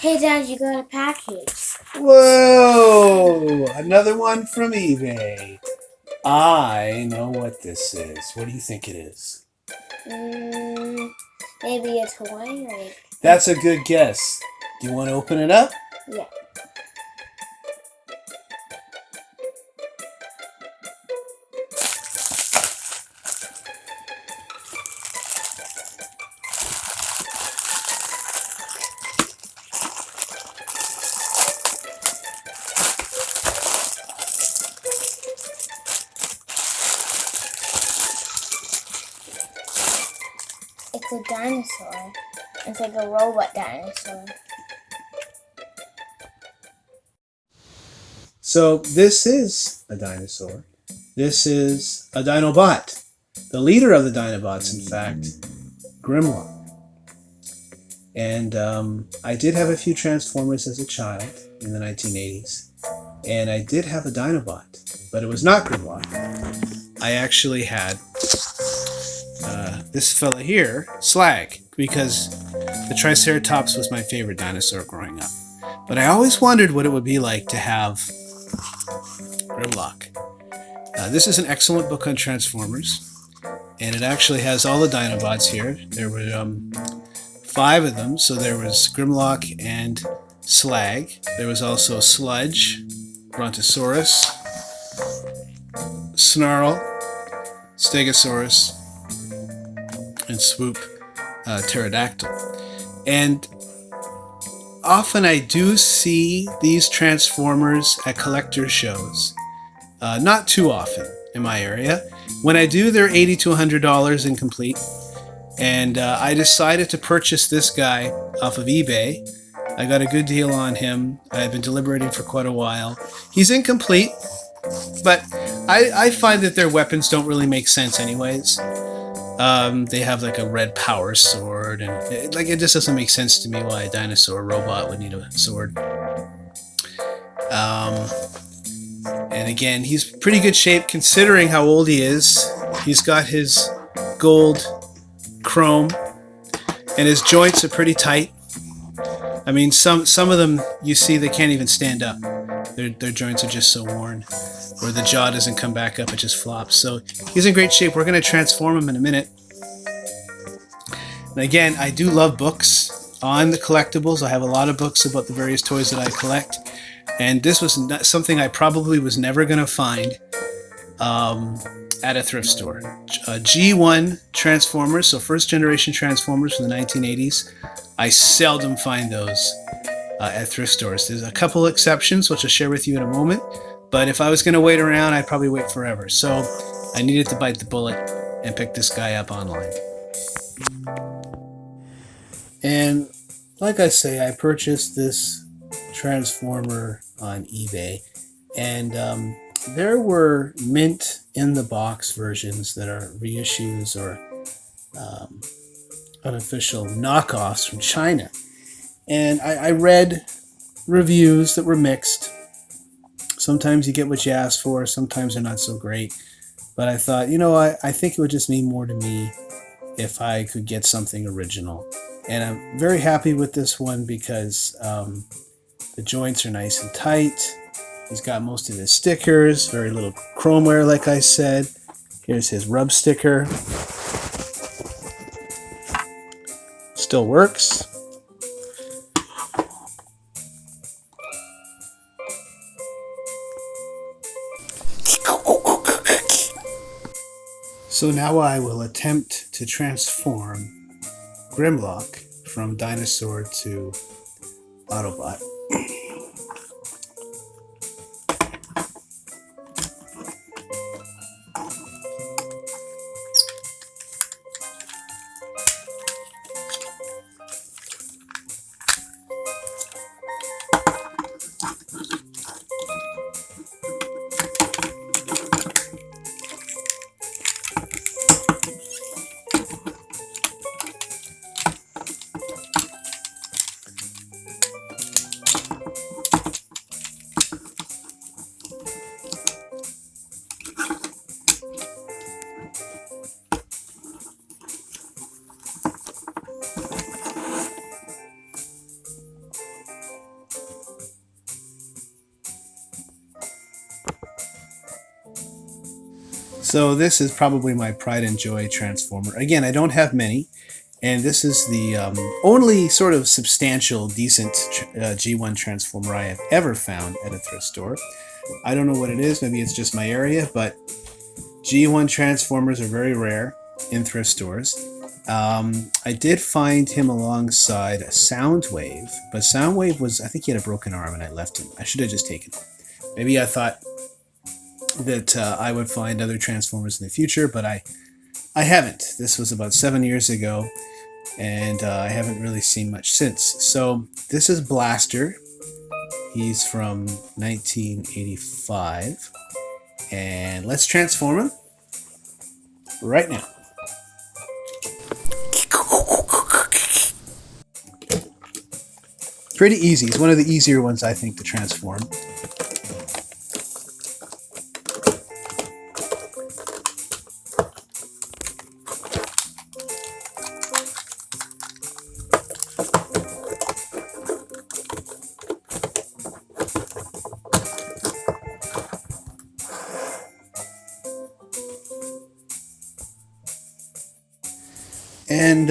Hey, Dad, you got a package. Whoa! Another one from eBay. I know what this is. What do you think it is? Maybe a toy? That's a good guess. Do you want to open it up? Yeah. It's a dinosaur. It's like a robot dinosaur. So this is a dinosaur. This is a dinobot. The leader of the dinobots, in fact, Grimlock. And I did have a few Transformers as a child in the 1980s. And I did have a dinobot, but it was not Grimlock. I actually had this fella here, Slag, because the Triceratops was my favorite dinosaur growing up. But I always wondered what it would be like to have Grimlock. This is an excellent book on Transformers, and it actually has all the Dinobots here. There were 5 of them, so there was Grimlock and Slag. There was also Sludge, Brontosaurus, Snarl, Stegosaurus, and Swoop, Pterodactyl. And often I do see these Transformers at collector shows. Not too often in my area. When I do, they're $80 to $100 incomplete. And I decided to purchase this guy off of eBay. I got a good deal on him. I've been deliberating for quite a while. He's incomplete, but I find that their weapons don't really make sense anyways. They have like a red power sword, and it just doesn't make sense to me why a dinosaur robot would need a sword. And again, he's pretty good shape considering how old he is. He's got his gold chrome, and his joints are pretty tight. I mean, some of them you see they can't even stand up. Their joints are just so worn, or the jaw doesn't come back up; it just flops. So he's in great shape. We're going to transform him in a minute. And again, I do love books on the collectibles. I have a lot of books about the various toys that I collect, and this was something I probably was never going to find at a thrift store. G1 Transformers, so first generation Transformers from the 1980s. I seldom find those at thrift stores. There's a couple exceptions, which I'll share with you in a moment. But if I was going to wait around, I'd probably wait forever. So I needed to bite the bullet and pick this guy up online. And like I say, I purchased this Transformer on eBay. And there were mint in the box versions that are reissues or unofficial knockoffs from China. And I read reviews that were mixed. Sometimes you get what you ask for, sometimes they're not so great. But I thought, I think it would just mean more to me if I could get something original. And I'm very happy with this one because the joints are nice and tight. He's got most of his stickers, very little chromeware, like I said. Here's his rub sticker. Still works. So now I will attempt to transform Grimlock from dinosaur to Autobot. So this is probably my pride and joy transformer. Again, I don't have many, and this is the only sort of substantial, decent G1 transformer I have ever found at a thrift store. I don't know what it is, maybe it's just my area, but G1 transformers are very rare in thrift stores. I did find him alongside a Soundwave, but Soundwave was, I think he had a broken arm and I left him. I should have just taken him. Maybe I thought that I would find other transformers in the future, but I haven't. This was about 7 years ago, and I haven't really seen much since. So this is Blaster. He's from 1985, and let's transform him right now. Pretty easy. It's one of the easier ones, I think, to transform. And,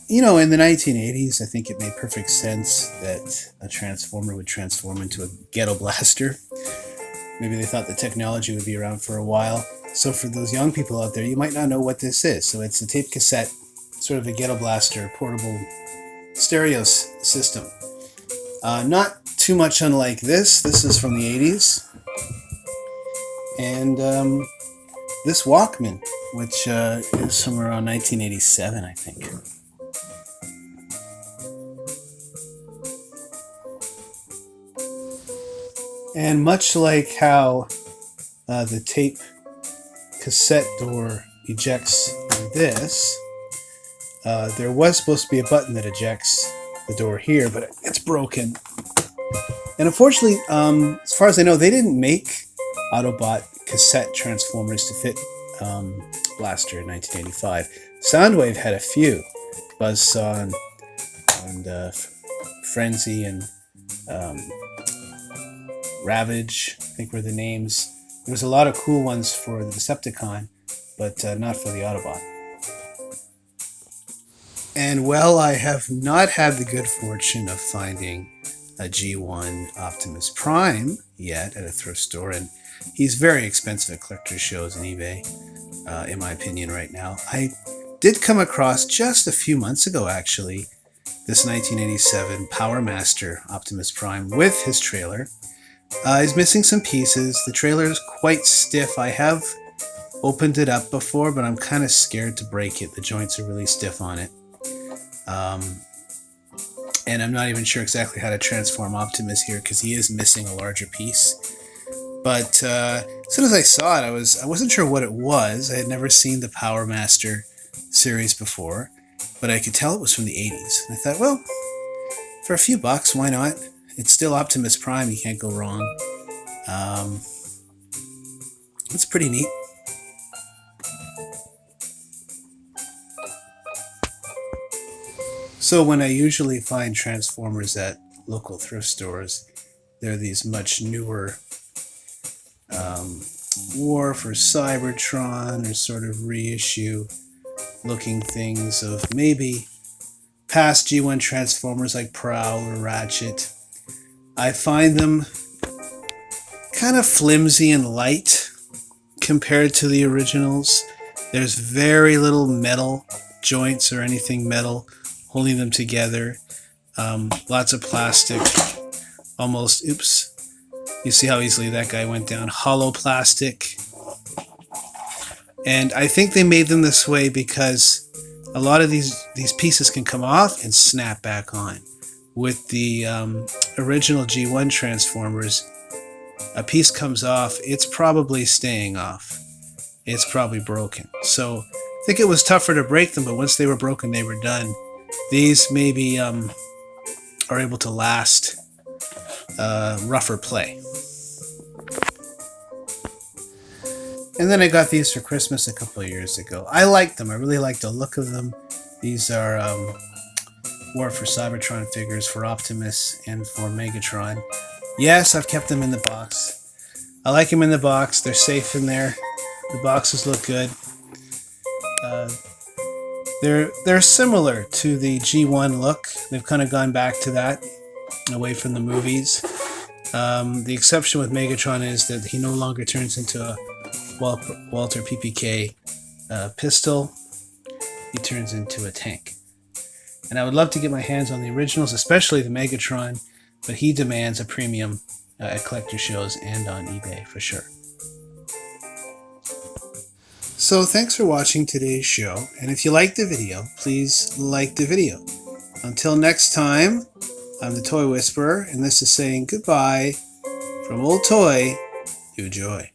you know, in the 1980s, I think it made perfect sense that a transformer would transform into a ghetto blaster. Maybe they thought the technology would be around for a while. So for those young people out there, you might not know what this is. So it's a tape cassette, sort of a ghetto blaster, portable stereo system. Not too much unlike this. This is from the 80s. And this Walkman, which is from around 1987, I think. And much like how the tape cassette door ejects this, there was supposed to be a button that ejects the door here, but it's broken. And unfortunately, as far as I know, they didn't make Autobot cassette transformers to fit Blaster in 1985. Soundwave had a few. Buzzsaw and Frenzy and Ravage, I think were the names. There was a lot of cool ones for the Decepticon, but not for the Autobot. And well, I have not had the good fortune of finding a G1 Optimus Prime yet at a thrift store, and he's very expensive at collector shows and eBay, in my opinion, right now. I did come across just a few months ago, actually, this 1987 Power Master Optimus Prime with his trailer. He's missing some pieces. The trailer is quite stiff. I have opened it up before, but I'm kind of scared to break it. The joints are really stiff on it. And I'm not even sure exactly how to transform Optimus here because he is missing a larger piece. But as soon as I saw it, I wasn't sure what it was. I had never seen the Power Master series before, but I could tell it was from the 80s. And I thought, well, for a few bucks, why not? It's still Optimus Prime, you can't go wrong. It's pretty neat. So when I usually find Transformers at local thrift stores, they're these much newer War for Cybertron or sort of reissue looking things of maybe past G1 Transformers like Prowl or Ratchet. I find them kind of flimsy and light compared to the originals. There's very little metal joints or anything metal holding them together. Lots of plastic, almost, oops. You see how easily that guy went down. Hollow plastic. And I think they made them this way because a lot of these pieces can come off and snap back on. With the original G1 Transformers, a piece comes off, it's probably staying off. It's probably broken. So I think it was tougher to break them, but once they were broken, they were done. These maybe are able to last rougher play. And then I got these for Christmas a couple of years ago. I liked them. I really liked the look of them. These are War for Cybertron figures for Optimus and for Megatron. Yes, I've kept them in the box. I like them in the box. They're safe in there. The boxes look good. They're similar to the G1 look. They've kind of gone back to that, away from the movies. The exception with Megatron is that he no longer turns into a Walter PPK pistol. He turns into a tank. And I would love to get my hands on the originals, especially the Megatron, but he demands a premium at collector shows and on eBay for sure. So thanks for watching today's show, and if you liked the video, please like the video. Until next time, I'm the Toy Whisperer, and this is saying goodbye from Old Toy, New Joy.